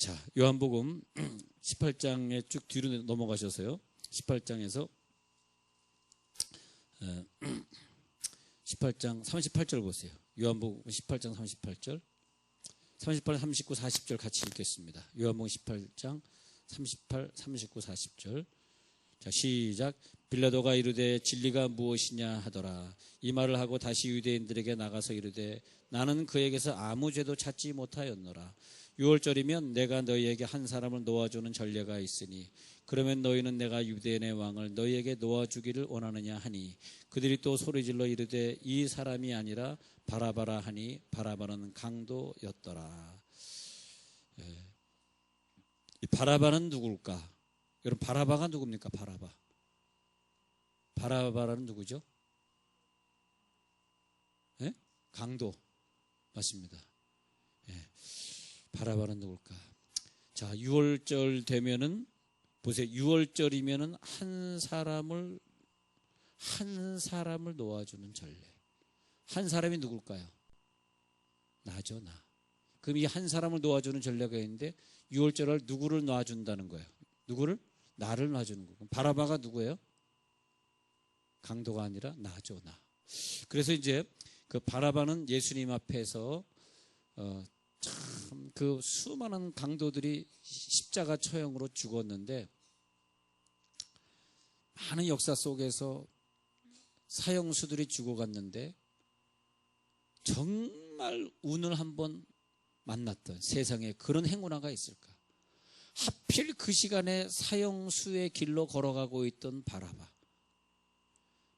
자, 요한복음 18장에 쭉 뒤로 넘어가셔서요. 18장에서 18장 38절 보세요. 요한복음 18장 38절. 38, 39, 40절 같이 읽겠습니다. 요한복음 18장 38, 39, 40절. 자, 시작. 빌라도가 이르되 진리가 무엇이냐 하더라. 이 말을 하고 다시 유대인들에게 나가서 이르되 나는 그에게서 아무 죄도 찾지 못하였노라. 6월절이면 내가 너희에게 한 사람을 놓아주는 전례가 있으니 그러면 너희는 내가 유대인의 왕을 너희에게 놓아주기를 원하느냐 하니 그들이 또 소리질러 이르되 이 사람이 아니라 바라바라 하니 바라바는 강도였더라. 이 바라바는 누굴까? 여러분, 바라바가 누굽니까? 바라바라는 누구죠? 예? 강도 맞습니다. 예. 바라바는 누굴까? 자, 6월절 되면은 보세요. 6월절이면은 한 사람을 놓아주는 전례. 한 사람이 누굴까요? 나죠, 나. 그럼 이 한 사람을 놓아주는 전례가 있는데 6월절을 누구를 놔준다는 거예요? 누구를? 나를 놔주는 거고. 바라바가 누구예요? 강도가 아니라 나죠, 나. 그래서 이제 그 바라바는 예수님 앞에서 참 그 수많은 강도들이 십자가 처형으로 죽었는데 많은 역사 속에서 사형수들이 죽어갔는데 정말 운을 한번 만났던 세상에 그런 행운아가 있을까? 하필 그 시간에 사형수의 길로 걸어가고 있던 바라바.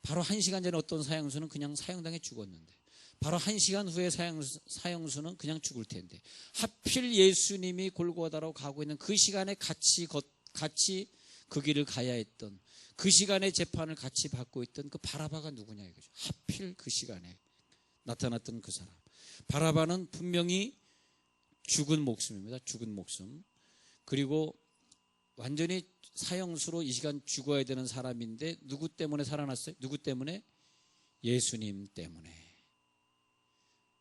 바로 1시간 전에 어떤 사형수는 그냥 사형당해 죽었는데 바로 1시간 후에 사형수는 그냥 죽을 텐데 하필 예수님이 골고다로 가고 있는 그 시간에 같이 그 길을 가야 했던 그 시간에 재판을 같이 받고 있던 그 바라바가 누구냐 이거죠. 하필 그 시간에 나타났던 그 사람. 바라바는 분명히 죽은 목숨입니다. 죽은 목숨. 그리고 완전히 사형수로 이 시간 죽어야 되는 사람인데 누구 때문에 살아났어요? 누구 때문에? 예수님 때문에.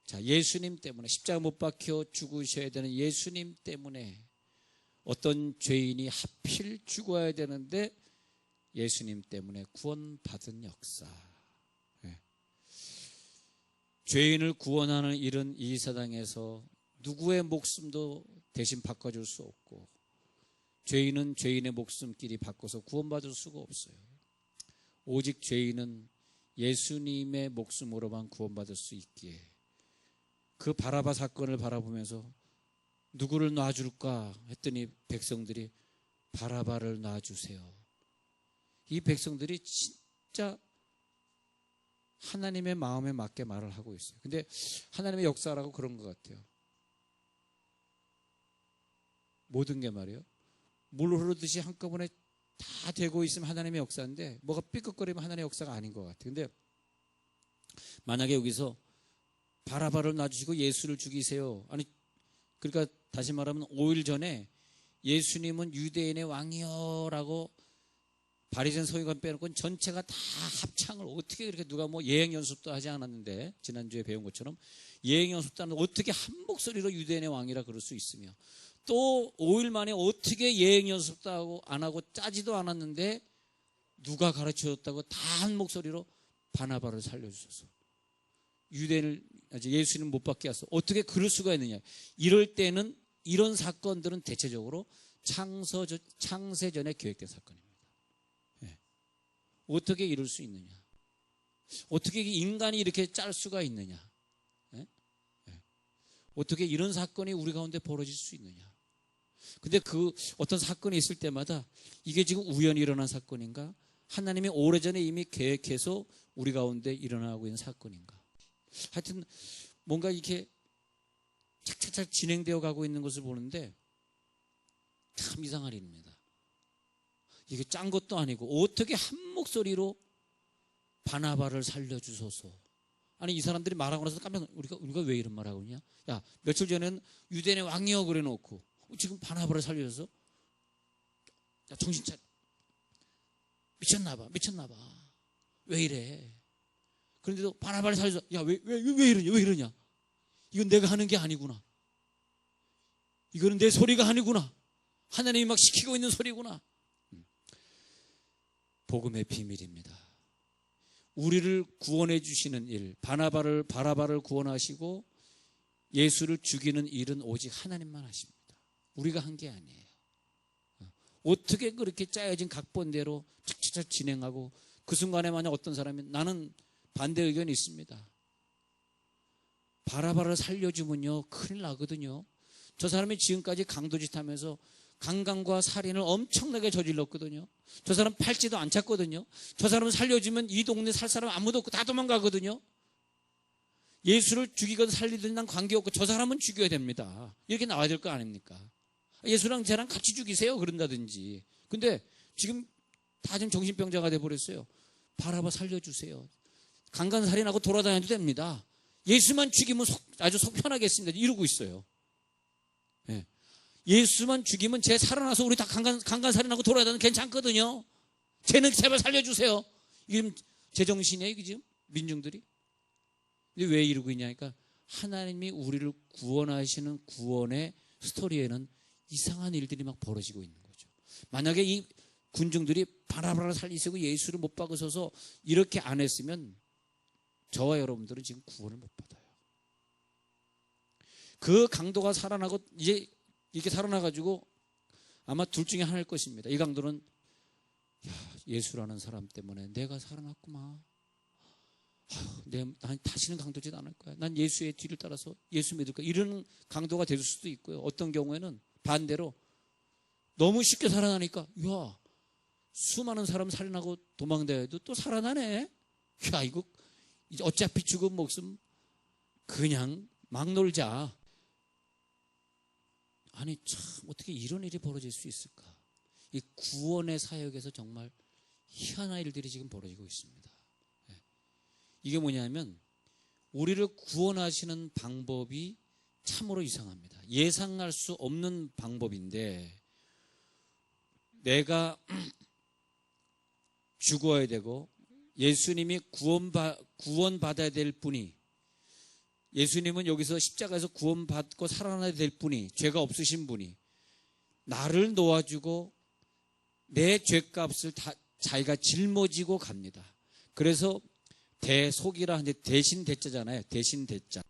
자, 예수님 때문에 십자가 못 박혀 죽으셔야 되는 예수님 때문에 어떤 죄인이 하필 죽어야 되는데 예수님 때문에 구원받은 역사. 네. 죄인을 구원하는 일은 이 세상에서 누구의 목숨도 대신 바꿔줄 수 없고 죄인은 죄인의 목숨끼리 바꿔서 구원받을 수가 없어요. 오직 죄인은 예수님의 목숨으로만 구원받을 수 있기에 그 바라바 사건을 바라보면서 누구를 놔줄까 했더니 백성들이 바라바를 놔주세요. 이 백성들이 진짜 하나님의 마음에 맞게 말을 하고 있어요. 근데 하나님의 역사라고 그런 것 같아요. 모든 게 말이에요. 물 흐르듯이 한꺼번에 다 되고 있으면 하나님의 역사인데 뭐가 삐걱거리면 하나님의 역사가 아닌 것 같아요. 근데 만약에 여기서 바라바를 놔주시고 예수를 죽이세요. 아니, 그러니까 다시 말하면 5일 전에 예수님은 유대인의 왕이여라고 바리새인 서기관 빼놓고 전체가 다 합창을 어떻게 그렇게 누가 뭐 예행 연습도 하지 않았는데 지난주에 배운 것처럼 예행 연습도 안 하고 어떻게 한 목소리로 유대인의 왕이라 그럴 수 있으며 또 5일 만에 어떻게 예행 연습도 하고 안 하고 짜지도 않았는데 누가 가르쳐줬다고 다 한 목소리로 바나바를 살려주셔서 유대인을 예수님 못 받게 하셔서 어떻게 그럴 수가 있느냐. 이럴 때는 이런 사건들은 대체적으로 창세전에 계획된 사건입니다. 네. 어떻게 이럴 수 있느냐. 어떻게 인간이 이렇게 짤 수가 있느냐. 네? 네. 어떻게 이런 사건이 우리 가운데 벌어질 수 있느냐. 근데 그 어떤 사건이 있을 때마다 이게 지금 우연히 일어난 사건인가? 하나님이 오래전에 이미 계획해서 우리 가운데 일어나고 있는 사건인가? 하여튼 뭔가 이렇게 착착착 진행되어 가고 있는 것을 보는데 참 이상한 일입니다. 이게 짠 것도 아니고 어떻게 한 목소리로 바나바를 살려주소서. 아니 이 사람들이 말하고 나서 깜짝 우리가 왜 이런 말하고 있냐? 야, 며칠 전에는 유대인의 왕이여 그래 놓고 지금 바나바를 살려줘서 야, 정신 차려. 미쳤나 봐. 왜 이래? 그런데도 바나바를 살려줘. 야, 왜 이러냐? 이건 내가 하는 게 아니구나. 이거는 내 소리가 아니구나. 하나님이 막 시키고 있는 소리구나. 복음의 비밀입니다. 우리를 구원해 주시는 일, 바라바를 구원하시고 예수를 죽이는 일은 오직 하나님만 하십니다. 우리가 한 게 아니에요. 어떻게 그렇게 짜여진 각본대로 착착착 진행하고, 그 순간에 만약 어떤 사람이, 나는 반대 의견이 있습니다. 바라바를 살려주면요 큰일 나거든요. 저 사람이 지금까지 강도짓 하면서 강간과 살인을 엄청나게 저질렀거든요. 저 사람 팔찌도 안 찼거든요. 저 사람을 살려주면 이 동네 살 사람 아무도 없고 다 도망가거든요. 예수를 죽이건 살리든 난 관계없고 저 사람은 죽여야 됩니다. 이렇게 나와야 될 거 아닙니까? 예수랑 쟤랑 같이 죽이세요 그런다든지. 근데 지금 다 지금 정신병자가 돼버렸어요. 바라바 살려주세요. 강간살인하고 돌아다녀도 됩니다. 예수만 죽이면 아주 속 편하겠습니다. 이러고 있어요. 네. 예수만 죽이면 쟤 살아나서 우리 다 강간살인하고 돌아다니면 괜찮거든요. 쟤는 제발 살려주세요. 이게 제정신이에요, 이게 지금 민중들이. 근데 왜 이러고 있냐니까, 하나님이 우리를 구원하시는 구원의 스토리에는 이상한 일들이 막 벌어지고 있는 거죠. 만약에 이 군중들이 바라바라 살리시고 예수를 못 박으셔서 이렇게 안 했으면 저와 여러분들은 지금 구원을 못 받아요. 그 강도가 살아나고 이제 이렇게 살아나가지고 아마 둘 중에 하나일 것입니다. 이 강도는 예수라는 사람 때문에 내가 살아났구만. 난 다시는 강도짓 안 할 거야. 난 예수의 뒤를 따라서 예수 믿을 거야. 이런 강도가 될 수도 있고요. 어떤 경우에는 반대로 너무 쉽게 살아나니까, 야, 수많은 사람 살인하고 도망다녀도 또 살아나네. 야, 이거 어차피 죽은 목숨 그냥 막 놀자. 아니 참 어떻게 이런 일이 벌어질 수 있을까? 이 구원의 사역에서 정말 희한한 일들이 지금 벌어지고 있습니다. 이게 뭐냐면, 우리를 구원하시는 방법이 참으로 이상합니다. 예상할 수 없는 방법인데, 내가 죽어야 되고 예수님이 구원받아야 될 분이, 예수님은 여기서 십자가에서 구원받고 살아나야 될 분이, 죄가 없으신 분이 나를 놓아주고 내 죄값을 다 자기가 짊어지고 갑니다. 그래서 대속이라 하는데 대신 대자잖아요. 대신 대자.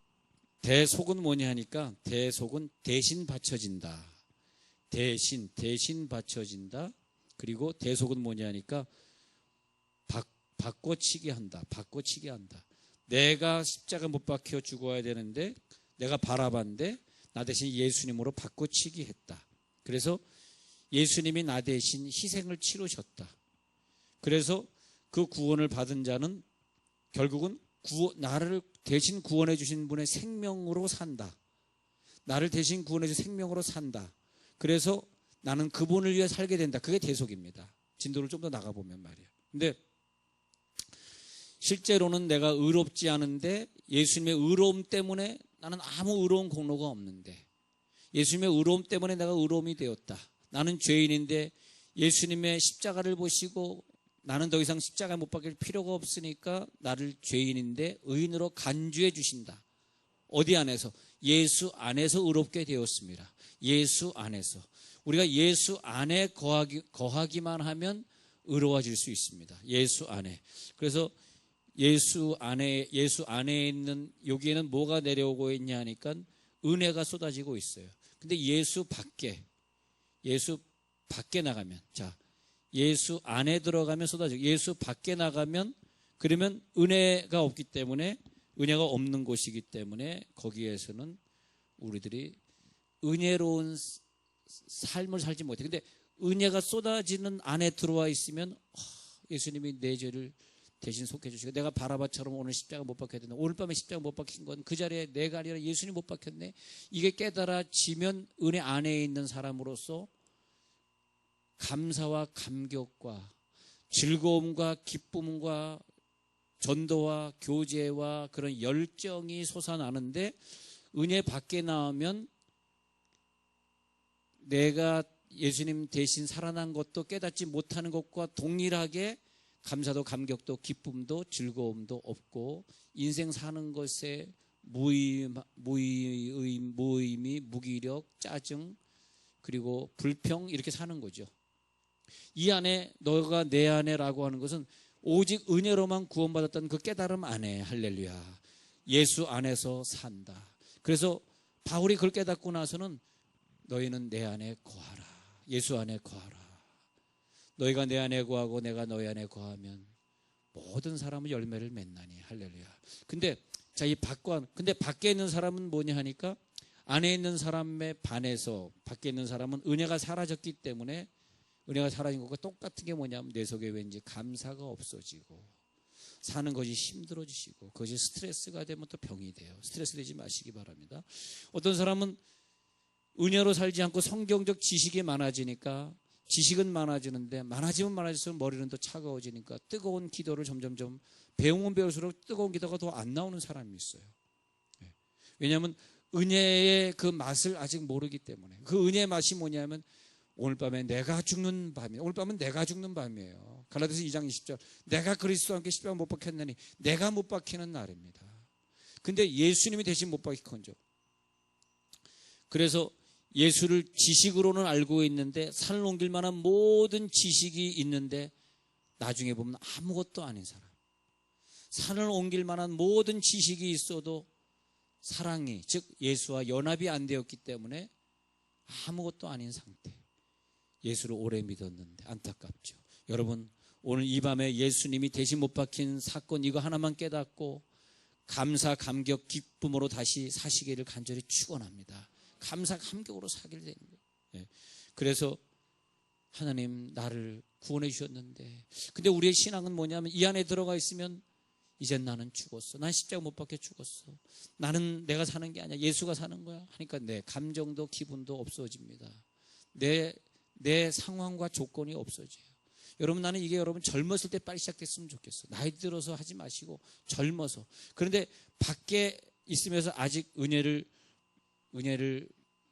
대속은 뭐냐 하니까, 대속은 대신 바쳐진다. 대신 바쳐진다. 그리고 대속은 뭐냐 하니까 바꿔치기 한다. 바꿔치기 한다. 내가 십자가 못 박혀 죽어야 되는데 내가 바라바인데 나 대신 예수님으로 바꿔치기 했다. 그래서 예수님이 나 대신 희생을 치르셨다. 그래서 그 구원을 받은 자는 결국은 나를 대신 구원해 주신 분의 생명으로 산다. 나를 대신 구원해 주신 생명으로 산다. 그래서 나는 그분을 위해 살게 된다. 그게 대속입니다. 진도를 좀 더 나가보면 말이에요. 근데 실제로는 내가 의롭지 않은데 예수님의 의로움 때문에 나는 아무 의로운 공로가 없는데, 예수님의 의로움 때문에 내가 의로움이 되었다. 나는 죄인인데 예수님의 십자가를 보시고 나는 더 이상 십자가에 못 박힐 필요가 없으니까 나를 죄인인데 의인으로 간주해 주신다. 어디 안에서? 예수 안에서 의롭게 되었습니다. 예수 안에서. 우리가 예수 안에 거하기만 하면 의로워질 수 있습니다. 예수 안에. 그래서 예수 안에 있는, 여기에는 뭐가 내려오고 있냐 하니까 은혜가 쏟아지고 있어요. 근데 예수 밖에 나가면, 자, 예수 안에 들어가면 쏟아지고, 예수 밖에 나가면, 그러면 은혜가 없기 때문에, 은혜가 없는 곳이기 때문에 거기에서는 우리들이 은혜로운 삶을 살지 못해. 근데 은혜가 쏟아지는 안에 들어와 있으면 예수님이 내 죄를 대신 속해 주시고, 내가 바라바처럼 오늘 십자가 못 박혀야 된다. 오늘 밤에 십자가 못 박힌 건 그 자리에 내가 아니라 예수님 못 박혔네. 이게 깨달아지면 은혜 안에 있는 사람으로서 감사와 감격과 즐거움과 기쁨과 전도와 교제와 그런 열정이 솟아나는데, 은혜 밖에 나오면 내가 예수님 대신 살아난 것도 깨닫지 못하는 것과 동일하게 감사도 감격도 기쁨도 즐거움도 없고, 인생 사는 것에 모임이 무기력, 짜증, 그리고 불평 이렇게 사는 거죠. 이 안에 너가 내 안에라고 하는 것은 오직 은혜로만 구원받았다는 그 깨달음 안에 할렐루야 예수 안에서 산다. 그래서 바울이 그걸 깨닫고 나서는 너희는 내 안에 거하라. 예수 안에 거하라. 너희가 내 안에 거하고 내가 너희 안에 거하면 모든 사람은 열매를 맺나니 할렐루야. 근데 근데 밖에 있는 사람은 뭐냐 하니까 안에 있는 사람에 반해서 밖에 있는 사람은 은혜가 사라졌기 때문에 은혜가 사라진 것과 똑같은 게 뭐냐면 내 속에 왠지 감사가 없어지고 사는 것이 힘들어지시고 그것이 스트레스가 되면 또 병이 돼요. 스트레스 되지 마시기 바랍니다. 어떤 사람은 은혜로 살지 않고 성경적 지식이 많아지니까 지식은 많아지는데 많아지면 많아질수록 머리는 더 차가워지니까 뜨거운 기도를 점점점 배우면 배울수록 뜨거운 기도가 더 안 나오는 사람이 있어요. 왜냐하면 은혜의 그 맛을 아직 모르기 때문에. 그 은혜의 맛이 뭐냐면 오늘 밤에 내가 죽는 밤이에요. 오늘 밤은 내가 죽는 밤이에요. 갈라디아서 2장 20절 내가 그리스도와 함께 십자가 못 박혔나니 내가 못 박히는 날입니다. 근데 예수님이 대신 못 박히건죠. 그래서 예수를 지식으로는 알고 있는데 산을 옮길 만한 모든 지식이 있는데 나중에 보면 아무것도 아닌 사람. 산을 옮길 만한 모든 지식이 있어도 사랑이 즉 예수와 연합이 안 되었기 때문에 아무것도 아닌 상태. 예수를 오래 믿었는데 안타깝죠. 여러분 오늘 이 밤에 예수님이 대신 못 박힌 사건 이거 하나만 깨닫고 감사 감격 기쁨으로 다시 사시기를 간절히 축원합니다. 감사 감격으로 사기를 되는 거예요. 그래서 하나님 나를 구원해 주셨는데 근데 우리의 신앙은 뭐냐면 이 안에 들어가 있으면 이젠 나는 죽었어. 난 십자가 못 박혀 죽었어. 나는 내가 사는 게 아니야. 예수가 사는 거야. 하니까 내 감정도 기분도 없어집니다. 내 상황과 조건이 없어져요. 여러분 나는 이게 여러분 젊었을 때 빨리 시작됐으면 좋겠어. 나이 들어서 하지 마시고 젊어서. 그런데 밖에 있으면서 아직 은혜를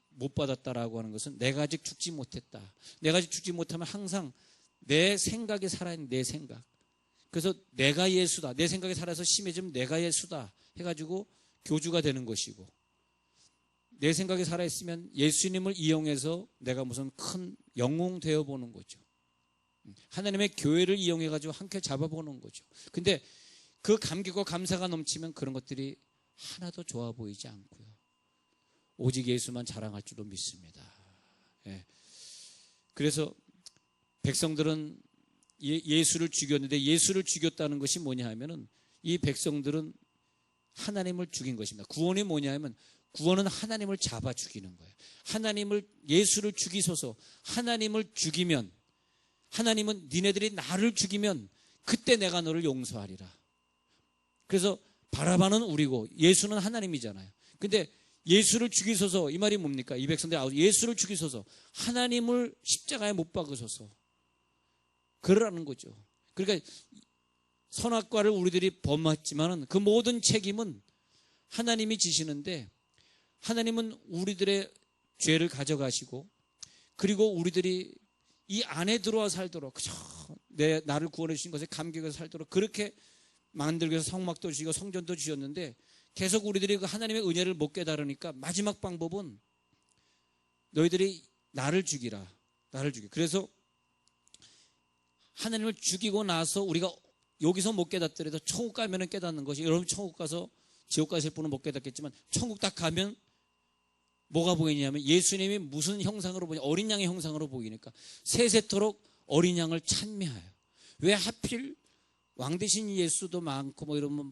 못 받았다라고 하는 것은 내가 아직 죽지 못했다. 내가 아직 죽지 못하면 항상 내 생각이 살아있는 내 생각. 그래서 내가 예수다. 내 생각이 살아서 심해지면 내가 예수다 해가지고 교주가 되는 것이고 내 생각이 살아있으면 예수님을 이용해서 내가 무슨 큰 영웅 되어보는 거죠. 하나님의 교회를 이용해가지고 함께 잡아보는 거죠. 근데 그 감격과 감사가 넘치면 그런 것들이 하나도 좋아 보이지 않고요. 오직 예수만 자랑할 줄로 믿습니다. 그래서 백성들은 예수를 죽였는데 예수를 죽였다는 것이 뭐냐 하면은 이 백성들은 하나님을 죽인 것입니다. 구원이 뭐냐 하면 구원은 하나님을 잡아 죽이는 거예요. 예수를 죽이소서. 하나님을 죽이면 하나님은 니네들이 나를 죽이면 그때 내가 너를 용서하리라. 그래서 바라바는 우리고 예수는 하나님이잖아요. 근데 예수를 죽이소서 이 말이 뭡니까? 이 백성들이 예수를 죽이소서. 하나님을 십자가에 못 박으소서. 그러라는 거죠. 그러니까 선악과를 우리들이 범했지만은 그 모든 책임은 하나님이 지시는데 하나님은 우리들의 죄를 가져가시고 그리고 우리들이 이 안에 들어와 살도록 그저 나를 구원해 주신 것에 감격해서 살도록 그렇게 만들기 위해서 성막도 주시고 성전도 주셨는데 계속 우리들이 그 하나님의 은혜를 못 깨달으니까 마지막 방법은 너희들이 나를 죽이라. 나를 죽이. 그래서 하나님을 죽이고 나서 우리가 여기서 못 깨닫더라도 천국 가면은 깨닫는 것이 여러분 천국 가서 지옥 가실 분은 못 깨닫겠지만 천국 딱 가면 뭐가 보이냐면 예수님이 무슨 형상으로 보이냐 어린 양의 형상으로 보이니까 세세토록 어린 양을 찬미하여. 왜 하필 왕 대신 예수도 많고 뭐 이러면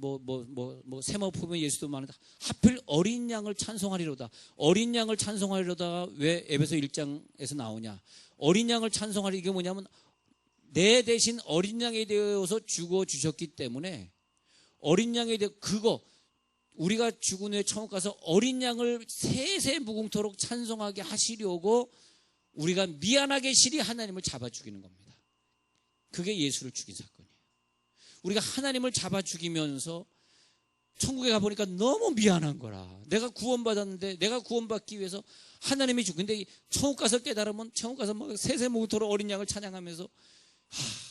세마포면 예수도 많은데 하필 어린 양을 찬송하리로다. 어린 양을 찬송하리로다 왜 에베소 1장에서 나오냐. 어린 양을 찬송하리 이게 뭐냐면 내 대신 어린 양이 되어서 죽어 주셨기 때문에 어린 양이 되어 그거 우리가 죽은 후에 천국 가서 어린 양을 세세 무궁토록 찬송하게 하시려고 우리가 미안하게 시리 하나님을 잡아 죽이는 겁니다. 그게 예수를 죽인 사건이에요. 우리가 하나님을 잡아 죽이면서 천국에 가보니까 너무 미안한 거라. 내가 구원받았는데 내가 구원받기 위해서 하나님이 근데 천국 가서 깨달으면 천국 가서 막 세세 무궁토록 어린 양을 찬양하면서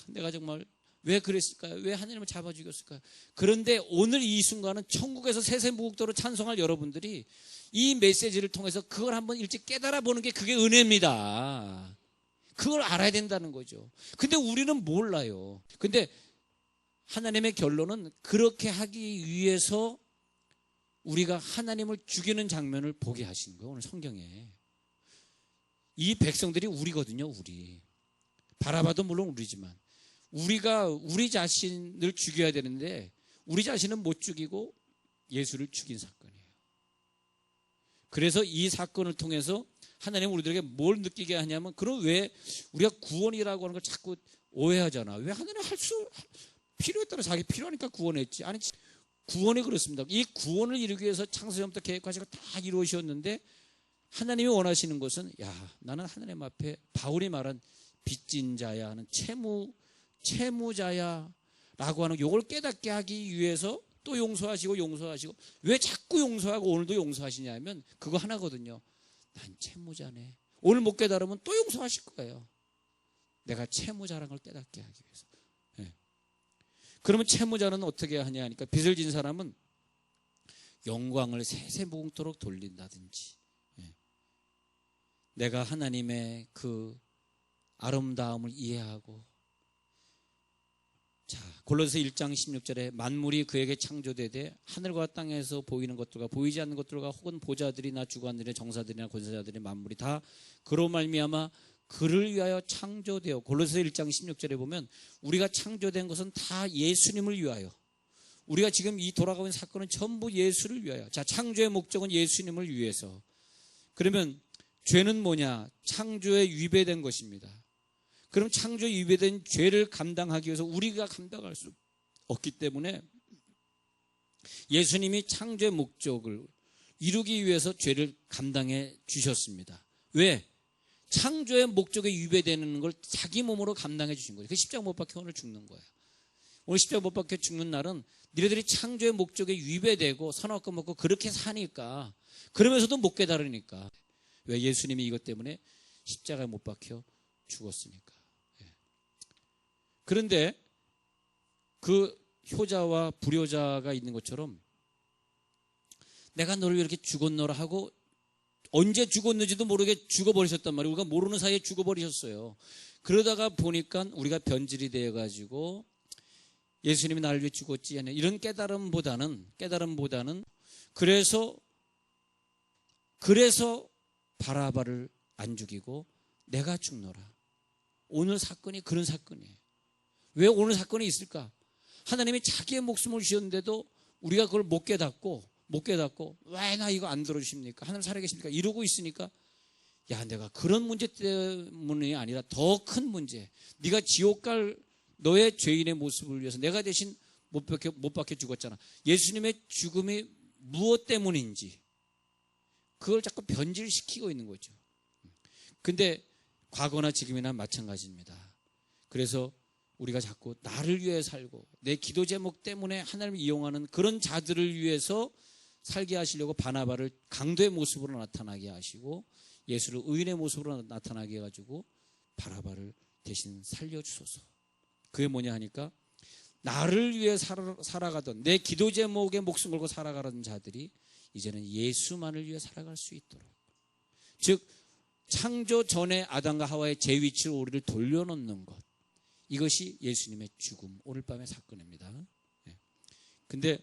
내가 정말 왜 그랬을까요? 왜 하나님을 잡아 죽였을까요? 그런데 오늘 이 순간은 천국에서 세세무국도로 찬송할 여러분들이 이 메시지를 통해서 그걸 한번 일찍 깨달아 보는 게 그게 은혜입니다. 그걸 알아야 된다는 거죠. 근데 우리는 몰라요. 근데 하나님의 결론은 그렇게 하기 위해서 우리가 하나님을 죽이는 장면을 보게 하시는 거예요. 오늘 성경에. 이 백성들이 우리거든요. 우리. 바라바도 물론 우리지만 우리가 우리 자신을 죽여야 되는데 우리 자신은 못 죽이고 예수를 죽인 사건이에요. 그래서 이 사건을 통해서 하나님은 우리들에게 뭘 느끼게 하냐면, 그럼 왜 우리가 구원이라고 하는 걸 자꾸 오해하잖아. 왜 하나님은 필요에 따라 자기 필요하니까 구원했지. 아니, 구원이 그렇습니다. 이 구원을 이루기 위해서 창세전부터 계획하시고 다 이루으셨는데 하나님이 원하시는 것은, 야, 나는 하나님 앞에 바울이 말한 빚진 자야 하는 채무자야 라고 하는 요걸 깨닫게 하기 위해서 또 용서하시고 왜 자꾸 용서하고 오늘도 용서하시냐면 그거 하나거든요. 난 채무자네. 오늘 못 깨달으면 또 용서하실 거예요. 내가 채무자라는 걸 깨닫게 하기 위해서. 네. 그러면 채무자는 어떻게 하냐 하니까, 빚을 진 사람은 영광을 세세무궁토록 돌린다든지, 네. 내가 하나님의 그 아름다움을 이해하고, 자, 골로새 1장 16절에 만물이 그에게 창조되되 하늘과 땅에서 보이는 것들과 보이지 않는 것들과 혹은 보좌들이나 주관들이나 정사들이나 권세자들이 만물이 다 그로 말미암아 그를 위하여 창조되어, 골로새 1장 16절에 보면 우리가 창조된 것은 다 예수님을 위하여, 우리가 지금 이 돌아가고 있는 사건은 전부 예수를 위하여. 자, 창조의 목적은 예수님을 위해서. 그러면 죄는 뭐냐? 창조에 위배된 것입니다. 그럼 창조에 위배된 죄를 감당하기 위해서 우리가 감당할 수 없기 때문에 예수님이 창조의 목적을 이루기 위해서 죄를 감당해 주셨습니다. 왜? 창조의 목적에 위배되는 걸 자기 몸으로 감당해 주신 거예요. 그 십자가 못 박혀 오늘 죽는 거예요. 오늘 십자가 못 박혀 죽는 날은 니네들이 창조의 목적에 위배되고 선악과 먹고 그렇게 사니까, 그러면서도 못 깨달으니까. 왜? 예수님이 이것 때문에 십자가에 못 박혀 죽었으니까. 그런데 그 효자와 불효자가 있는 것처럼 내가 너를 이렇게 죽었노라 하고 언제 죽었는지도 모르게 죽어버리셨단 말이에요. 우리가 모르는 사이에 죽어버리셨어요. 그러다가 보니까 우리가 변질이 되어가지고 예수님이 나를 위해 죽었지 하는 이런 깨달음보다는 그래서 바라바를 안 죽이고 내가 죽노라. 오늘 사건이 그런 사건이에요. 왜 오늘 사건이 있을까? 하나님이 자기의 목숨을 주셨는데도 우리가 그걸 못 깨닫고 왜 나 이거 안 들어주십니까? 하나님 살아계십니까? 이러고 있으니까, 야, 내가 그런 문제 때문이 아니라 더 큰 문제, 네가 지옥 갈 너의 죄인의 모습을 위해서 내가 대신 못 박혀 죽었잖아. 예수님의 죽음이 무엇 때문인지 그걸 자꾸 변질시키고 있는 거죠. 근데 과거나 지금이나 마찬가지입니다. 그래서 우리가 자꾸 나를 위해 살고 내 기도 제목 때문에 하나님을 이용하는 그런 자들을 위해서 살게 하시려고 바나바를 강도의 모습으로 나타나게 하시고 예수를 의인의 모습으로 나타나게 해가지고 바나바를 대신 살려주소서. 그게 뭐냐 하니까, 나를 위해 살아가던 내 기도 제목에 목숨 걸고 살아가던 자들이 이제는 예수만을 위해 살아갈 수 있도록, 즉 창조 전에 아담과 하와의 제 위치로 우리를 돌려놓는 것, 이것이 예수님의 죽음, 오늘 밤의 사건입니다. 근데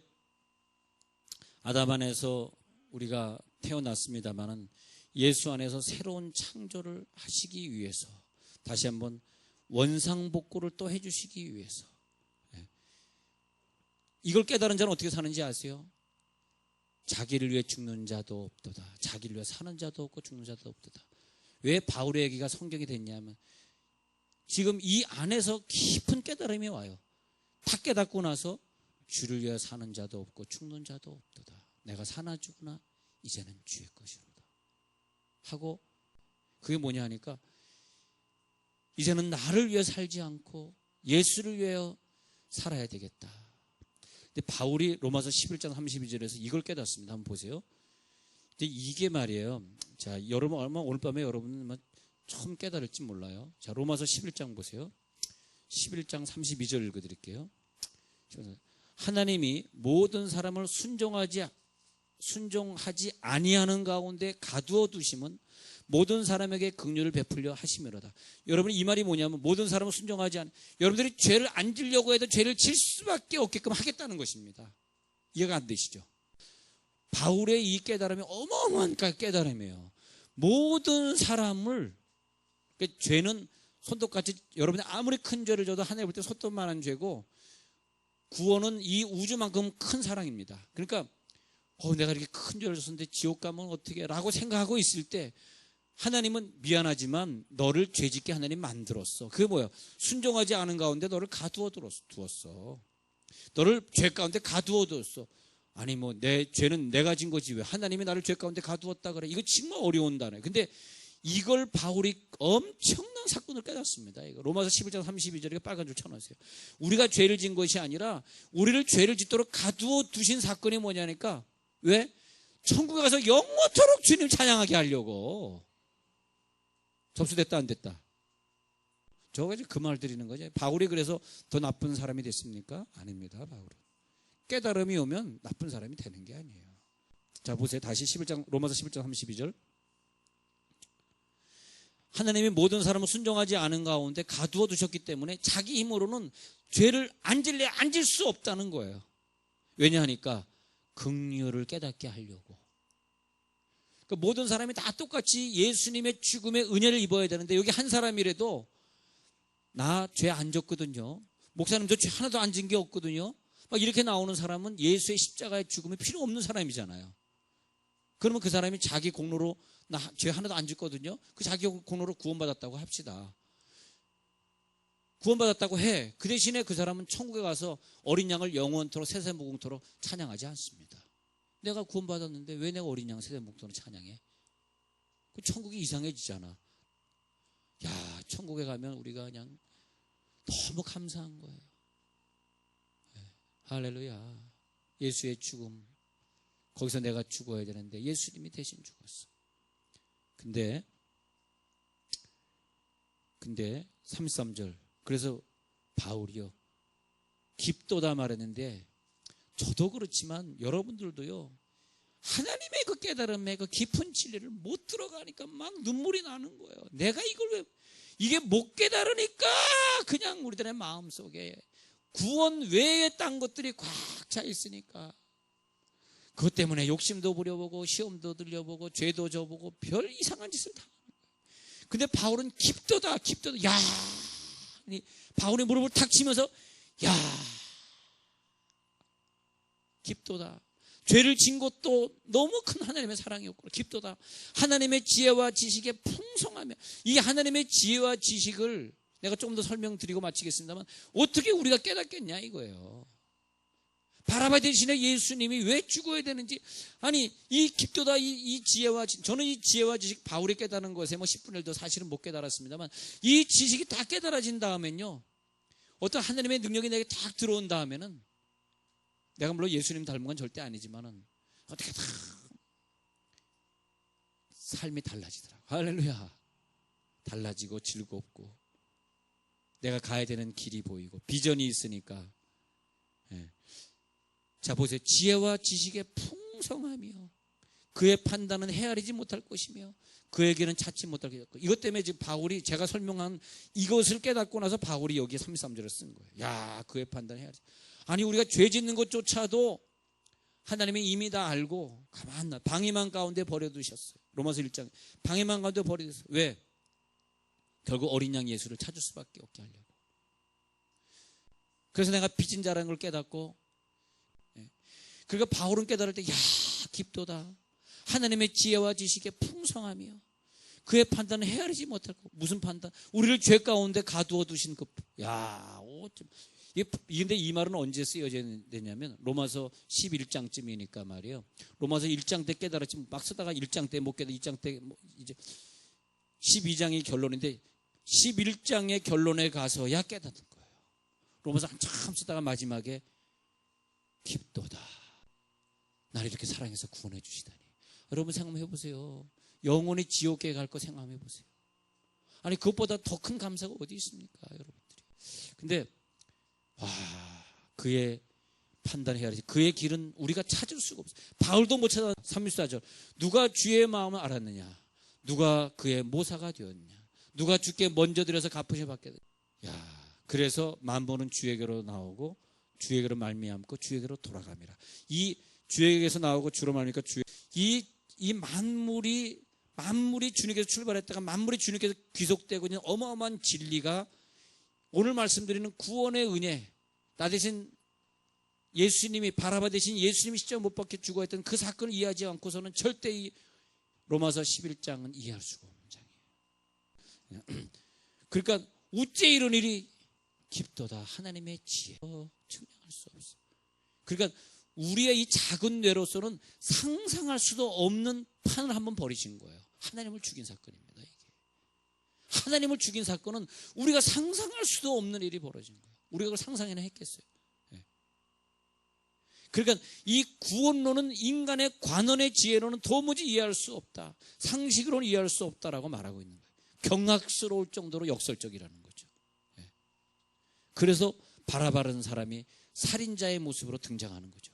아담 안에서 우리가 태어났습니다마는 예수 안에서 새로운 창조를 하시기 위해서, 다시 한번 원상복구를 또 해주시기 위해서, 이걸 깨달은 자는 어떻게 사는지 아세요? 자기를 위해 죽는 자도 없도다, 자기를 위해 사는 자도 없고 죽는 자도 없도다. 왜 바울의 얘기가 성경이 됐냐면, 지금 이 안에서 깊은 깨달음이 와요. 다 깨닫고 나서 주를 위해 사는 자도 없고 죽는 자도 없도다. 내가 사나 죽으나 이제는 주의 것이로다 하고, 그게 뭐냐 하니까 이제는 나를 위해 살지 않고 예수를 위해 살아야 되겠다. 근데 바울이 로마서 11장 32절에서 이걸 깨닫습니다. 한번 보세요. 근데 이게 말이에요. 자, 여러분 아마 오늘 밤에 여러분은 처음 깨달을지 몰라요. 자, 로마서 11장 보세요. 11장 32절 읽어드릴게요. 하나님이 모든 사람을 순종하지 아니하는 가운데 가두어 두심은 모든 사람에게 긍휼을 베풀려 하심이로다. 여러분, 이 말이 뭐냐면 모든 사람은 순종하지 않, 여러분들이 죄를 안 지려고 해도 죄를 질 수밖에 없게끔 하겠다는 것입니다. 이해가 안 되시죠? 바울의 이 깨달음이 어마어마한 깨달음이에요. 모든 사람을, 그러니까 죄는 손톱같이, 여러분이 아무리 큰 죄를 져도 하나님 볼 때 손톱만한 죄고, 구원은 이 우주만큼 큰 사랑입니다. 그러니까 내가 이렇게 큰 죄를 졌는데 지옥 가면 어떻게 라고 생각하고 있을 때 하나님은 미안하지만 너를 죄짓게 하나님 만들었어. 그게 뭐야? 순종하지 않은 가운데 너를 가두어 두었어. 너를 죄 가운데 가두어 두었어. 아니 뭐 내 죄는 내가 진 거지 왜 하나님이 나를 죄 가운데 가두었다 그래. 이거 정말 어려운 단어예요. 근데 이걸 바울이 엄청난 사건을 깨닫습니다. 이거 로마서 11장 32절에 빨간 줄 쳐놓으세요. 우리가 죄를 진 것이 아니라 우리를 죄를 짓도록 가두어 두신 사건이 뭐냐니까. 왜? 천국에 가서 영원토록 주님 찬양하게 하려고. 접수됐다 안 됐다? 저거 이제 그 말 드리는 거죠. 바울이 그래서 더 나쁜 사람이 됐습니까? 아닙니다. 바울은 깨달음이 오면 나쁜 사람이 되는 게 아니에요. 자 보세요. 다시 로마서 11장 32절. 하나님이 모든 사람을 순종하지 않은 가운데 가두어 두셨기 때문에 자기 힘으로는 죄를 안 질 수 없다는 거예요. 왜냐하니까 긍휼을 깨닫게 하려고. 그러니까 모든 사람이 다 똑같이 예수님의 죽음의 은혜를 입어야 되는데 여기 한 사람이라도 나 죄 안 졌거든요. 목사님도 죄 하나도 안 진 게 없거든요. 막 이렇게 나오는 사람은 예수의 십자가의 죽음이 필요 없는 사람이잖아요. 그러면 그 사람이 자기 공로로 나 죄 하나도 안 짓거든요. 그 자기 공로로 구원받았다고 합시다. 구원받았다고 해. 그 대신에 그 사람은 천국에 가서 어린 양을 영원토록 세세무궁토록 찬양하지 않습니다. 내가 구원받았는데 왜 내가 어린 양 세세무궁토록 찬양해? 그 천국이 이상해지잖아. 야, 천국에 가면 우리가 그냥 너무 감사한 거예요. 네. 할렐루야. 예수의 죽음. 거기서 내가 죽어야 되는데 예수님이 대신 죽었어. 근데 33절. 그래서 바울이요. 깊도다 말했는데 저도 그렇지만 여러분들도요. 하나님의 그 깨달음의 그 깊은 진리를 못 들어가니까 막 눈물이 나는 거예요. 내가 이걸 왜 이게 못 깨달으니까 그냥 우리들의 마음속에 구원 외에 딴 것들이 꽉 차 있으니까 그것 때문에 욕심도 부려보고 시험도 들려보고 죄도 져보고 별 이상한 짓을 다 하는 거예요. 근데 바울은 깊도다. 야, 바울의 무릎을 탁 치면서 야, 깊도다. 죄를 진 것도 너무 큰 하나님의 사랑이었고 깊도다. 하나님의 지혜와 지식에 풍성하며 이 하나님의 지혜와 지식을 내가 조금 더 설명드리고 마치겠습니다만 어떻게 우리가 깨닫겠냐 이거예요. 바라바 대신에 예수님이 왜 죽어야 되는지. 아니 이 깊도다 이 지혜와 저는 이 지혜와 지식 바울이 깨달은 것에 뭐 10분의 1도 사실은 못 깨달았습니다만 이 지식이 다 깨달아진 다음엔요 어떤 하나님의 능력이 내게 딱 들어온 다음에는 내가 물론 예수님 닮은 건 절대 아니지만은 어떻게 다 삶이 달라지더라고. 할렐루야. 달라지고 즐겁고 내가 가야 되는 길이 보이고 비전이 있으니까. 예. 자 보세요. 지혜와 지식의 풍성함이요. 그의 판단은 헤아리지 못할 것이며 그에게는 찾지 못할 것이고. 이것 때문에 지금 바울이 제가 설명한 이것을 깨닫고 나서 바울이 여기에 33절을 쓴 거예요. 야, 그의 판단을 헤아리지. 아니 우리가 죄 짓는 것조차도 하나님이 이미 다 알고 가만 놔 방임한 가운데 버려두셨어요. 로마서 1장 방임한 가운데 버려두셨어요. 왜? 결국 어린 양 예수를 찾을 수밖에 없게 하려고. 그래서 내가 빚진 자라는 걸 깨닫고 그러니까 바울은 깨달을 때 야, 깊도다. 하나님의 지혜와 지식의 풍성함이요. 그의 판단은 헤아리지 못할 거. 무슨 판단? 우리를 죄 가운데 가두어 두신 그 야, 어쩜 근데 이 말은 언제 쓰여졌냐면 로마서 11장쯤이니까 말이에요. 로마서 1장 때 깨달았지만 막 쓰다가 1장 때 못 깨달아 2장 때 이제 12장이 결론인데 11장의 결론에 가서야 깨닫는 거예요. 로마서 한참 쓰다가 마지막에 깊도다. 나를 이렇게 사랑해서 구원해 주시다니. 여러분 생각해 보세요. 영원히 지옥에 갈 거 생각해 보세요. 아니 그것보다 더 큰 감사가 어디 있습니까, 여러분들이? 근데 그의 판단해야 지. 그의 길은 우리가 찾을 수가 없어요. 바울도 못 찾아. 34절. 누가 주의 마음을 알았느냐? 누가 그의 모사가 되었느냐? 누가 주께 먼저 드려서 갚으셔 받게 되냐? 그래서 만번은 주에게로 나오고 주에게로 말미암고 주에게로 돌아갑니다. 이 주에게서 나오고 주로 말미암고 이 만물이 주님께서 출발했다가 만물이 주님께서 귀속되고 있는 어마어마한 진리가 오늘 말씀드리는 구원의 은혜, 나 대신 예수님이 바라바 대신 예수님이 십자가 못 박혀 죽어했던 그 사건을 이해하지 않고서는 절대 이 로마서 11장은 이해할 수가 없는 장이에요. 그러니까 어째 이런 일이 깊도다 하나님의 지혜 증명할 수 없어요. 그러니까 우리의 이 작은 뇌로서는 상상할 수도 없는 판을 한번 벌이신 거예요. 하나님을 죽인 사건입니다. 이게 하나님을 죽인 사건은 우리가 상상할 수도 없는 일이 벌어진 거예요. 우리가 그걸 상상이나 했겠어요. 그러니까 이 구원론은 인간의 관원의 지혜로는 도무지 이해할 수 없다. 상식으로는 이해할 수 없다라고 말하고 있는 거예요. 경악스러울 정도로 역설적이라는 거죠. 그래서 바라바라는 사람이 살인자의 모습으로 등장하는 거죠.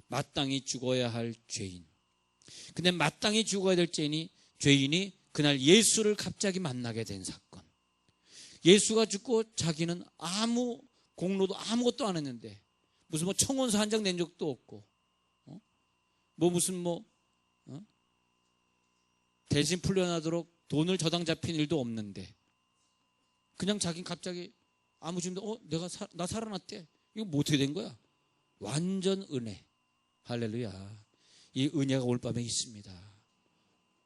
마땅히 죽어야 할 죄인. 근데 마땅히 죽어야 될 죄인이 그날 예수를 갑자기 만나게 된 사건. 예수가 죽고 자기는 아무 공로도 아무것도 안 했는데 무슨 청원서 한 장 낸 적도 없고 대신 풀려나도록 돈을 저당 잡힌 일도 없는데 그냥 자기는 갑자기 아무 짐도 나 살아났대. 이거 뭐 어떻게 된 거야? 완전 은혜. 할렐루야. 이 은혜가 올 밤에 있습니다.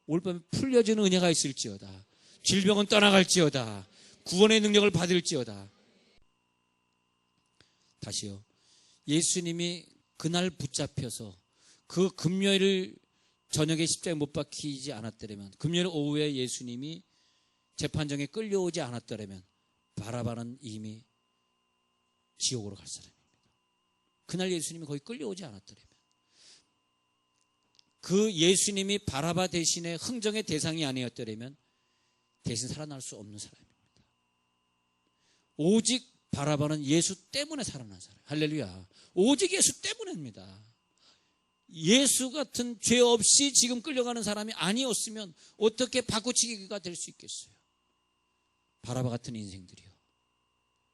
올 밤에 풀려지는 은혜가 있을지어다. 질병은 떠나갈지어다. 구원의 능력을 받을지어다. 다시요. 예수님이 그날 붙잡혀서 그 금요일 저녁에 십자가에 못 박히지 않았더라면, 금요일 오후에 예수님이 재판정에 끌려오지 않았더라면 바라바는 이미 지옥으로 갈 사람입니다. 그날 예수님이 거기 끌려오지 않았더라면, 그 예수님이 바라바 대신에 흥정의 대상이 아니었더라면 대신 살아날 수 없는 사람입니다. 오직 바라바는 예수 때문에 살아난 사람. 할렐루야. 오직 예수 때문입니다. 예수 같은 죄 없이 지금 끌려가는 사람이 아니었으면 어떻게 바꾸치기가 될 수 있겠어요? 바라바 같은 인생들이요.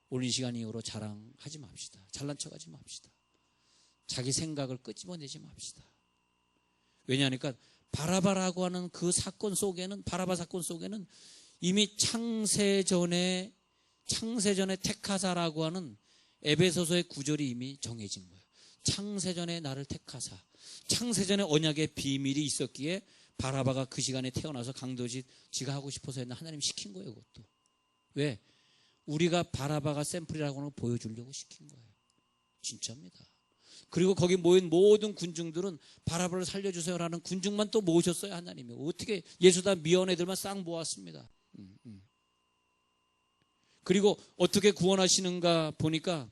오늘 이 시간 이후로 자랑하지 맙시다. 잘난 척하지 맙시다. 자기 생각을 끄집어내지 맙시다. 왜냐하니까 바라바라고 하는 그 사건 속에는, 바라바 사건 속에는 이미 창세전에 택하사라고 하는 에베소서의 구절이 이미 정해진 거예요. 창세전에 나를 택하사, 창세전에 언약의 비밀이 있었기에 바라바가 그 시간에 태어나서 강도짓 지가 하고 싶어서 했나 하나님 시킨 거예요. 그것도. 왜? 우리가 바라바가 샘플이라고 하는 걸 보여주려고 시킨 거예요. 진짜입니다. 그리고 거기 모인 모든 군중들은 바라바를 살려주세요라는 군중만 또 모으셨어요. 하나님이. 어떻게 예수다 미운 애들만 싹 모았습니다. 그리고 어떻게 구원하시는가 보니까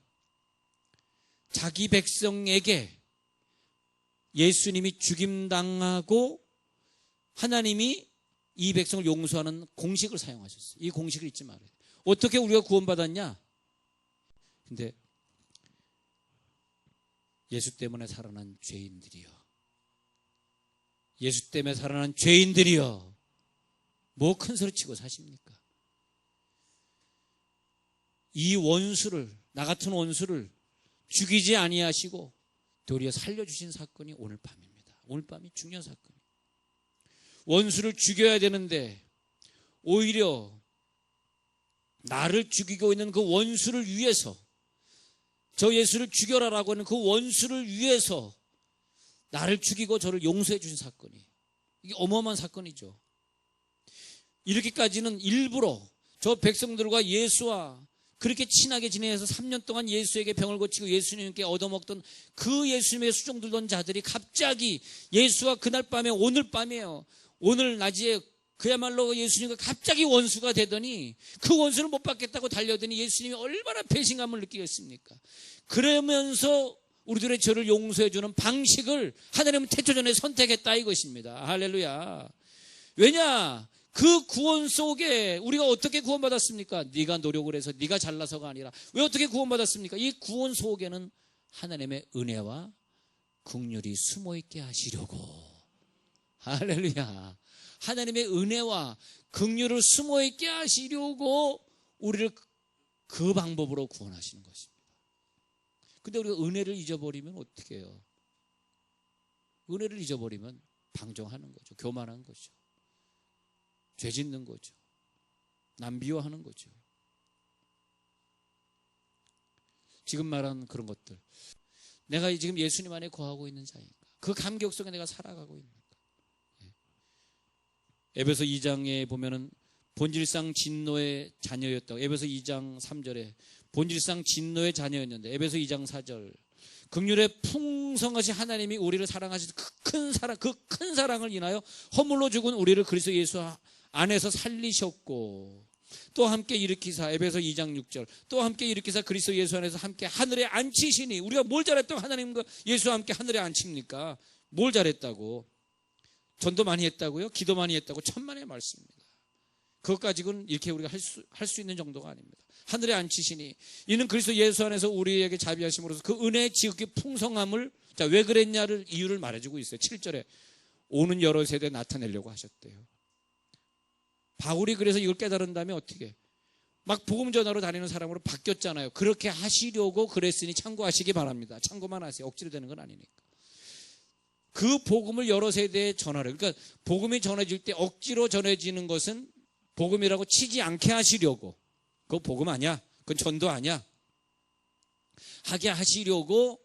자기 백성에게 예수님이 죽임당하고 하나님이 이 백성을 용서하는 공식을 사용하셨어요. 이 공식을 잊지 말아요. 어떻게 우리가 구원받았냐? 근데 예수 때문에 살아난 죄인들이요. 예수 때문에 살아난 죄인들이요. 뭐 큰 소리 치고 사십니까? 이 원수를, 나 같은 원수를 죽이지 아니하시고 도리어 살려주신 사건이 오늘 밤입니다. 오늘 밤이 중요한 사건이에요. 원수를 죽여야 되는데 오히려 나를 죽이고 있는 그 원수를 위해서, 저 예수를 죽여라라고 하는 그 원수를 위해서 나를 죽이고 저를 용서해 주신 사건이, 이게 어마어마한 사건이죠. 이렇게까지는 일부러 저 백성들과 예수와 그렇게 친하게 지내서 3년 동안 예수에게 병을 고치고 예수님께 얻어먹던 그 예수님의 수종들던 자들이 갑자기 예수와 그날 밤에, 오늘 밤이에요, 오늘 낮에 그야말로 예수님과 갑자기 원수가 되더니 그 원수를 못 받겠다고 달려더니 예수님이 얼마나 배신감을 느끼겠습니까? 그러면서 우리들의 죄를 용서해 주는 방식을 하나님은 태초전에 선택했다 이것입니다. 할렐루야. 왜냐? 그 구원 속에 우리가 어떻게 구원받았습니까? 네가 노력을 해서 네가 잘나서가 아니라 왜 어떻게 구원받았습니까? 이 구원 속에는 하나님의 은혜와 긍휼이 숨어있게 하시려고. 할렐루야. 하나님의 은혜와 긍휼을 숨어있게 하시려고 우리를 그 방법으로 구원하시는 것입니다. 근데 우리가 은혜를 잊어버리면 어떻게 해요? 은혜를 잊어버리면 방종하는 거죠. 교만한 거죠. 죄 짓는 거죠. 남 미워하는 거죠. 지금 말한 그런 것들, 내가 지금 예수님 안에 거하고 있는 자인가? 그 감격 속에 내가 살아가고 있는가? 에베소 2장에 보면은 본질상 진노의 자녀였다고. 에베소 2장 3절에 본질상 진노의 자녀였는데, 에베소 2장 4절 긍휼의 풍성하신 하나님이 우리를 사랑하신 그 큰 사랑을 인하여 허물로 죽은 우리를 그리스도 예수 안에서 살리셨고, 또 함께 일으키사, 에베소 2장 6절 또 함께 일으키사 그리스도 예수 안에서 함께 하늘에 앉히시니. 우리가 뭘 잘했다고 하나님과 예수와 함께 하늘에 앉힙니까? 뭘 잘했다고? 전도 많이 했다고요? 기도 많이 했다고? 천만의 말씀입니다. 그것 가지고는 이렇게 우리가 할 수 있는 정도가 아닙니다. 하늘에 앉히시니 이는 그리스도 예수 안에서 우리에게 자비하심으로써 그 은혜의 지극히 풍성함을, 자, 왜 그랬냐를 이유를 말해주고 있어요. 7절에 오는 여러 세대에 나타내려고 하셨대요. 바울이 그래서 이걸 깨달은 다음에 어떻게 막 복음 전하러 다니는 사람으로 바뀌었잖아요. 그렇게 하시려고 그랬으니 참고하시기 바랍니다. 참고만 하세요. 억지로 되는 건 아니니까. 그 복음을 여러 세대에 전하려, 그러니까 복음이 전해질 때 억지로 전해지는 것은 복음이라고 치지 않게 하시려고, 그거 복음 아니야, 그건 전도 아니야 하게 하시려고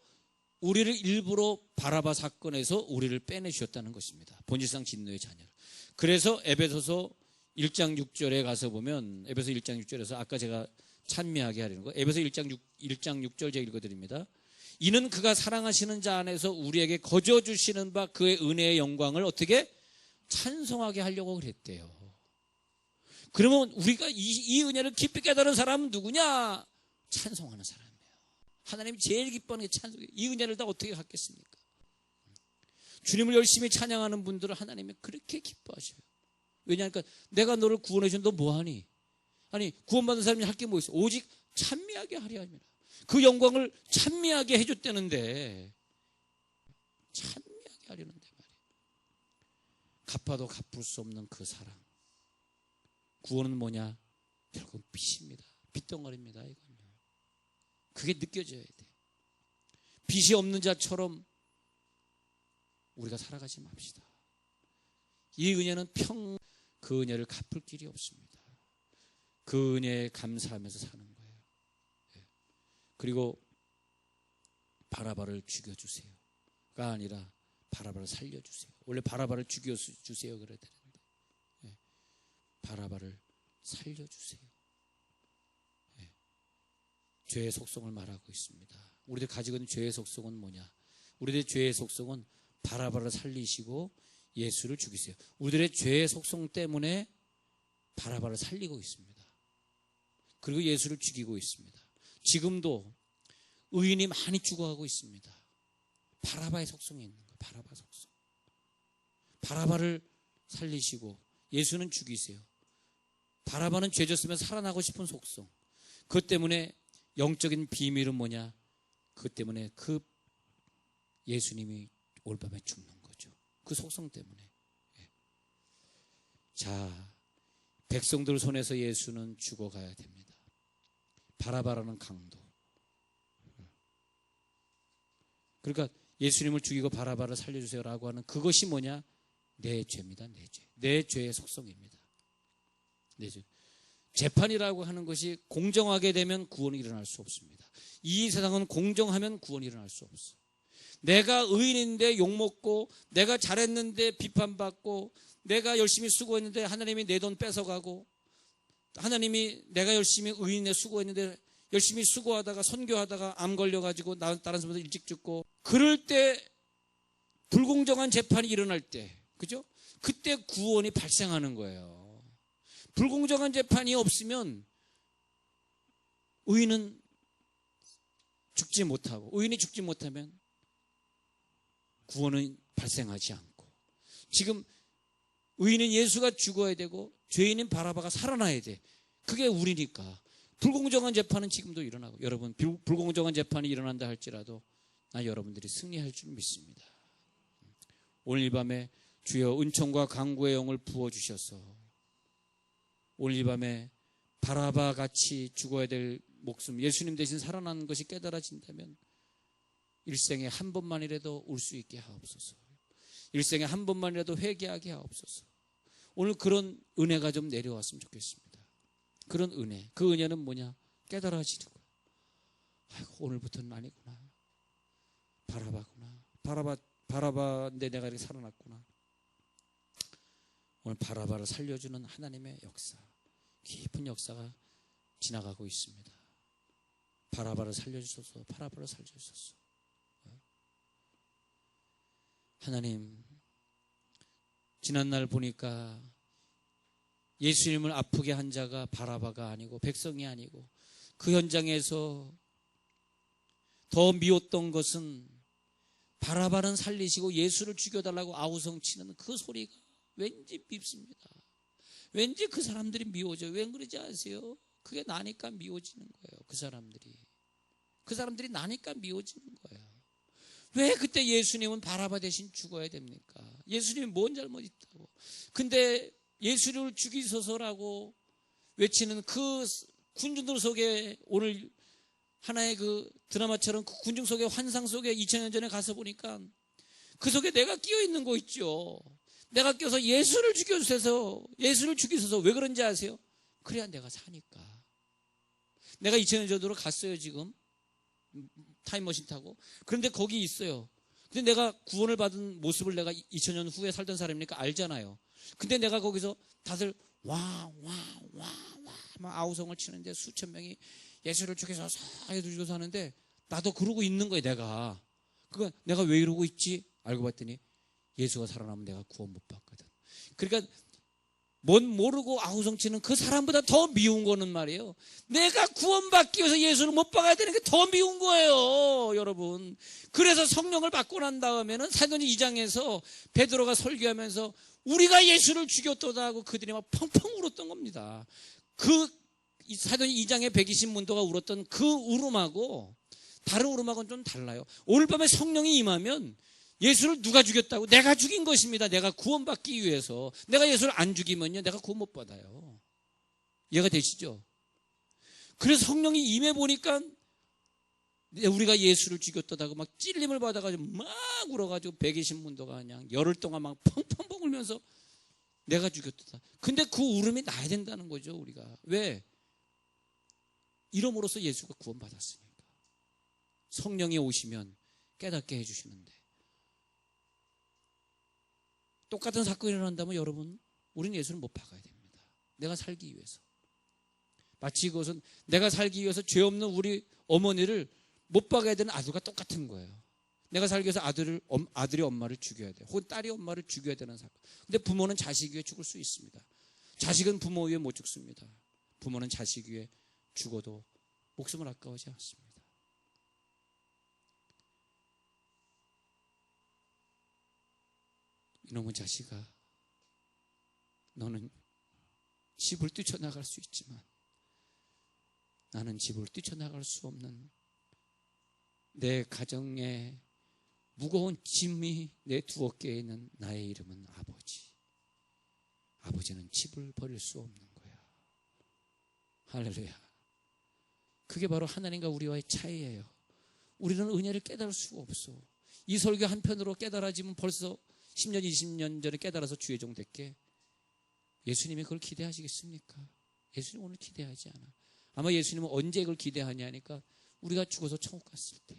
우리를 일부러 바라바 사건에서 우리를 빼내주셨다는 것입니다. 본질상 진노의 자녀. 그래서 에베소서 1장 6절에 가서 보면, 에베소 1장 6절에서 아까 제가 찬미하게 하려는 거, 에베소 1장 6절 제가 읽어드립니다. 이는 그가 사랑하시는 자 안에서 우리에게 거저 주시는 바 그의 은혜의 영광을 어떻게 찬송하게 하려고 그랬대요. 그러면 우리가 이 은혜를 깊이 깨달은 사람은 누구냐? 찬송하는 사람이에요. 하나님이 제일 기뻐하는 게 찬송이에요. 이 은혜를 다 어떻게 갖겠습니까? 주님을 열심히 찬양하는 분들은 하나님이 그렇게 기뻐하셔요. 왜냐하니까 내가 너를 구원해 준 너 뭐하니? 아니, 구원받은 사람이 할 게 뭐 있어? 오직 찬미하게 하려 합니다. 그 영광을 찬미하게 해줬다는데, 찬미하게 하려는데 말이에요. 갚아도 갚을 수 없는 그 사랑. 구원은 뭐냐? 결국 빚입니다. 빚덩어리입니다. 이건요. 그게 느껴져야 돼. 빚이 없는 자처럼 우리가 살아가지 맙시다. 이 은혜는 그 은혜를 갚을 길이 없습니다. 그 은혜에 감사하면서 사는 거예요. 그리고 바라바를 죽여주세요가 아니라 바라바를 살려주세요. 원래 바라바를 죽여주세요 그래야 되는데, 바라바를 살려주세요. 죄의 속성을 말하고 있습니다. 우리들 가지고 있는 죄의 속성은 뭐냐? 우리들의 죄의 속성은 바라바를 살리시고 예수를 죽이세요. 우리들의 죄의 속성 때문에 바라바를 살리고 있습니다. 그리고 예수를 죽이고 있습니다. 지금도 의인이 많이 죽어가고 있습니다. 바라바의 속성이 있는 거예요. 바라바 속성. 바라바를 살리시고 예수는 죽이세요. 바라바는 죄 졌으면 살아나고 싶은 속성. 그것 때문에 영적인 비밀은 뭐냐? 그것 때문에 그 예수님이 올밤에 죽는 거죠. 그 속성 때문에. 자, 백성들 손에서 예수는 죽어가야 됩니다. 바라바라는 강도. 그러니까 예수님을 죽이고 바라바를 살려주세요라고 하는 그것이 뭐냐? 내 죄입니다. 내 죄. 내 죄의 속성입니다. 내 죄. 재판이라고 하는 것이 공정하게 되면 구원이 일어날 수 없습니다. 이 세상은 공정하면 구원이 일어날 수 없어요. 내가 의인인데 욕먹고, 내가 잘했는데 비판받고, 내가 열심히 수고했는데 하나님이 내 돈 뺏어가고, 하나님이 내가 열심히 의인에 수고했는데 열심히 수고하다가 선교하다가 암 걸려가지고 다른 사람보다 일찍 죽고, 그럴 때 불공정한 재판이 일어날 때, 그죠? 그때 구원이 발생하는 거예요. 불공정한 재판이 없으면 의인은 죽지 못하고, 의인이 죽지 못하면 구원은 발생하지 않고, 지금 의인은 예수가 죽어야 되고 죄인인 바라바가 살아나야 돼. 그게 우리니까. 불공정한 재판은 지금도 일어나고, 여러분, 불공정한 재판이 일어난다 할지라도 나 여러분들이 승리할 줄 믿습니다. 오늘 이 밤에 주여 은총과 강구의 영을 부어주셔서 오늘 이 밤에 바라바 같이 죽어야 될 목숨, 예수님 대신 살아나는 것이 깨달아진다면 일생에 한 번만이라도 울 수 있게 하옵소서. 일생에 한 번만이라도 회개하게 하옵소서. 오늘 그런 은혜가 좀 내려왔으면 좋겠습니다. 그런 은혜, 그 은혜는 뭐냐? 깨달아지는 거예요. 아이고, 오늘부터는 아니구나. 바라바구나. 바라바인데 내가 이렇게 살아났구나. 오늘 바라바를 살려주는 하나님의 역사, 깊은 역사가 지나가고 있습니다. 바라바를 살려주소서. 바라바를 살려주소서. 하나님, 지난날 보니까 예수님을 아프게 한 자가 바라바가 아니고 백성이 아니고 그 현장에서 더 미웠던 것은 바라바는 살리시고 예수를 죽여달라고 아우성치는 그 소리가 왠지 밉습니다. 왠지 그 사람들이 미워져요. 왜 그러지 아세요? 그게 나니까 미워지는 거예요. 그 사람들이 나니까 미워지는 거예요. 왜 그때 예수님은 바라바 대신 죽어야 됩니까? 예수님이 뭔 잘못 있다고. 근데 예수를 죽이소서라고 외치는 그 군중들 속에, 오늘 하나의 그 드라마처럼 그 군중 속의 환상 속에 2000년 전에 가서 보니까 그 속에 내가 끼어 있는 거 있죠. 내가 껴서 예수를 죽여주셔서, 예수를 죽이소서. 왜 그런지 아세요? 그래야 내가 사니까. 내가 2000년 전으로 갔어요, 지금. 타임머신 타고. 그런데 거기 있어요. 근데 내가 구원을 받은 모습을 내가 2000년 후에 살던 사람이니까 알잖아요. 근데 내가 거기서 다들 막 아우성을 치는데 수천 명이 예수를 죽여서 하는데 나도 그러고 있는 거예요, 내가. 그거 내가 왜 이러고 있지? 알고 봤더니 예수가 살아나면 내가 구원 못 받거든. 그러니까 뭔 모르고 아우성치는 그 사람보다 더 미운 거는 말이에요. 내가 구원받기 위해서 예수를 못 받아야 되는 게 더 미운 거예요, 여러분. 그래서 성령을 받고 난 다음에는 사도행전 2장에서 베드로가 설교하면서 우리가 예수를 죽였도다 하고 그들이 막 펑펑 울었던 겁니다. 그 사도행전 2장의 120문도가 울었던 그 울음하고 다른 울음하고는 좀 달라요. 오늘 밤에 성령이 임하면 예수를 누가 죽였다고? 내가 죽인 것입니다. 내가 구원받기 위해서. 내가 예수를 안 죽이면요, 내가 구원 못 받아요. 이해가 되시죠? 그래서 성령이 임해 보니까 우리가 예수를 죽였다고 막 찔림을 받아가지고 막 울어가지고 120문도가 그냥 열흘 동안 막 펑펑펑 울면서 내가 죽였다. 근데 그 울음이 나야 된다는 거죠, 우리가. 왜? 이름으로써 예수가 구원받았으니까. 성령이 오시면 깨닫게 해주시는데. 똑같은 사건이 일어난다면 여러분, 우리는 예수를 못 박아야 됩니다. 내가 살기 위해서. 마치 그것은 내가 살기 위해서 죄 없는 우리 어머니를 못 박아야 되는 아들과 똑같은 거예요. 내가 살기 위해서 아들이 엄마를 죽여야 돼. 혹은 딸이 엄마를 죽여야 되는 사건. 근데 부모는 자식 위해 죽을 수 있습니다. 자식은 부모 위해 못 죽습니다. 부모는 자식 위해 죽어도 목숨을 아까워하지 않습니다. 이놈의 자식아, 너는 집을 뛰쳐나갈 수 있지만 나는 집을 뛰쳐나갈 수 없는, 내 가정에 무거운 짐이 내 두 어깨에 있는 나의 이름은 아버지. 아버지는 집을 버릴 수 없는 거야. 할렐루야. 그게 바로 하나님과 우리와의 차이예요. 우리는 은혜를 깨달을 수가 없어. 이 설교 한편으로 깨달아지면 벌써 10년, 20년 전에 깨달아서 주의 종 됐게. 예수님이 그걸 기대하시겠습니까? 예수님 오늘 기대하지 않아. 아마 예수님은 언제 그걸 기대하냐니까 우리가 죽어서 천국 갔을 때.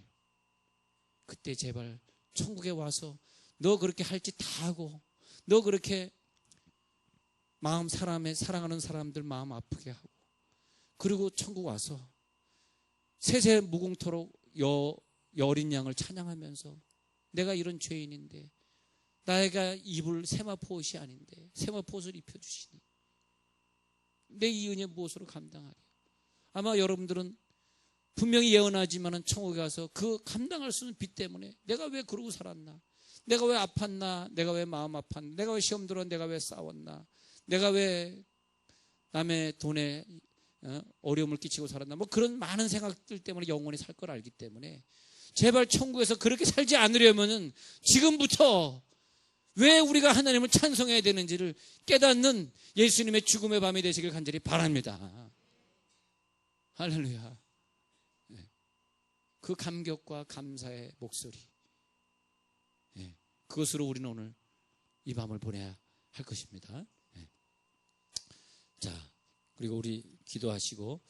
그때 제발 천국에 와서 너 그렇게 할 짓 다 하고, 너 그렇게 사랑하는 사람들 마음 아프게 하고, 그리고 천국 와서 세세 무궁토록 여린 양을 찬양하면서 내가 이런 죄인인데 나에가 입을 세마포 옷이 아닌데 세마포 옷을 입혀주시니 내 이 은혜 무엇으로 감당하리. 아마 여러분들은 분명히 예언하지만은 천국에 가서 그 감당할 수 있는 빚 때문에 내가 왜 그러고 살았나, 내가 왜 아팠나, 내가 왜 마음 아팠나, 내가 왜 시험 들었나, 내가 왜 싸웠나, 내가 왜 남의 돈에 어려움을 끼치고 살았나, 뭐 그런 많은 생각들 때문에 영원히 살 걸 알기 때문에 제발 천국에서 그렇게 살지 않으려면은 지금부터 왜 우리가 하나님을 찬송해야 되는지를 깨닫는 예수님의 죽음의 밤이 되시길 간절히 바랍니다. 할렐루야. 그 감격과 감사의 목소리, 그것으로 우리는 오늘 이 밤을 보내야 할 것입니다. 자, 그리고 우리 기도하시고